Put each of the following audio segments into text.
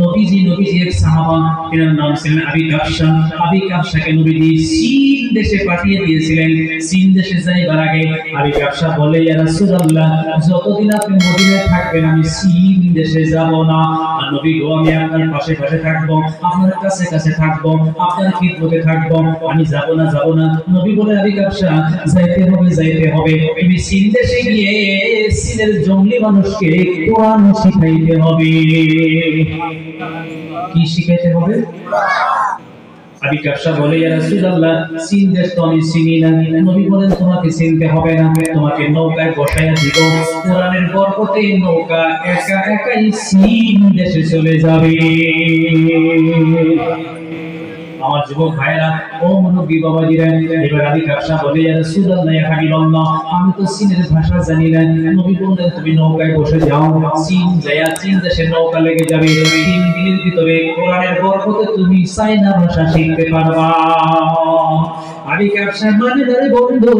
নবীজি এক সাহাবা, এর নাম ছিলেন আবি কাবশা। আবি কাবশাকে নবীজি চীন দেশে পাঠিয়ে দিয়েছিলেন। চীন দেশে যাইবার আগে আবি কাবশা বলে, ইয়া রাসূলুল্লাহ, যতদিন আপনি মদিনায় থাকবেন আমি চীন দেশে যাব না। আর নবী গো, আমি আপনার পাশে পাশে থাকবো, আপনার কাছে কাছে থাকবো, আপনার খিদমতে থাকবো, আমি যাব না। নবী বলে, আবি কাবশা, যাইতে হবে। তুমি চীন দেশে গিয়ে চীনের জঙ্গলি মানুষকে কোরআন শিখাইতে হবে। কি শিখাইতে হবে? আবি কাবশা বলে, ইয়া রাসূলুল্লাহ, চীন দেশ তো আমি চিনি না। নবী বলেন, তোমাকে চিনতে হবে না, তোমাকে নৌকায় বসাইয়া দিব। কোরআনের বরকতে নৌকা একা একাই চীন দেশে চলে যাবে। আমার যুবক ভাইরা, ও মুরব্বী বাবাজিরা, এবার আবি কাবশা বলে, ইয়া রাসূলুল্লাহ, ইয়া হাবিবাল্লাহ, আমি তো চীনের ভাষা জানি না। নবী বললেন, তুমি নৌকায় বসে যাও, চীন যায়া চীন দেশের নৌকা লেগে যাবে। 3 দিনের ভিতরে কোরআনের বরকতে তুমি চায়না ভাষা শিখতে পারবা। আবি কাবশা মানে ধরে বন্ধু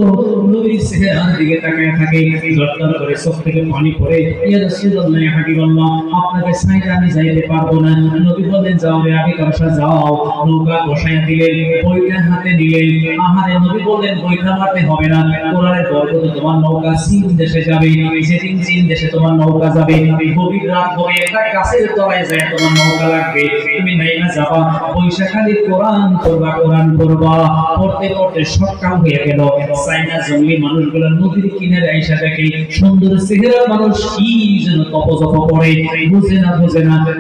নবীর চেহারার দিকে তাকিয়ে থাকে, জড়তর করে চোখ থেকে পানি পড়ে। ইয়া রাসূলুল্লাহ, ইয়া হাবিবাল্লাহ, আপনাকে চাইতে আমি যাইতে পারবো না। নবী বললেন, যাও রে আবি কাবশা, যাও। নৌকা বসাইয়া দিলেন, বইটা হাতে দিলেন। আহারে, নবী বললেন, বইটা মারতে হবে না, কোরআনের বরকতে তোমার নৌকা চীন দেশে যাবে। যেদিন চীন দেশে তোমার নৌকা যাবে, গভীর রাত হবে, একটা গাছের তলায় যায় তোমার নৌকা লাগবে, তুমি নাইমা যাবা, বৈশা খালি কোরআন পড়বা। পড়তে পড়তে সকাল হয়ে গেল। চাইনা জঙ্গলি মানুষগুলো নদীর কিনারে আইসা দেখে সুন্দর চেহারা মানুষ কি যেন তপজপ করে, বুঝে না।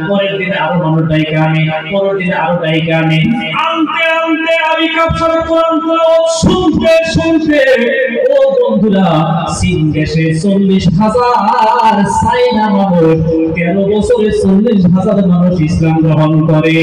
পরের দিনে আরো মানুষ ডাইকা আনে, পরের দিনে আরো ডাইকা আনে। আনতে আবি কাবশার কোরআন তেলাওয়াত শুনতে ও বন্ধুরা, চীন দেশে 40,000 চাইনা মানুষ, 13 বছরে 40,000 মানুষ ইসলাম গ্রহণ করে।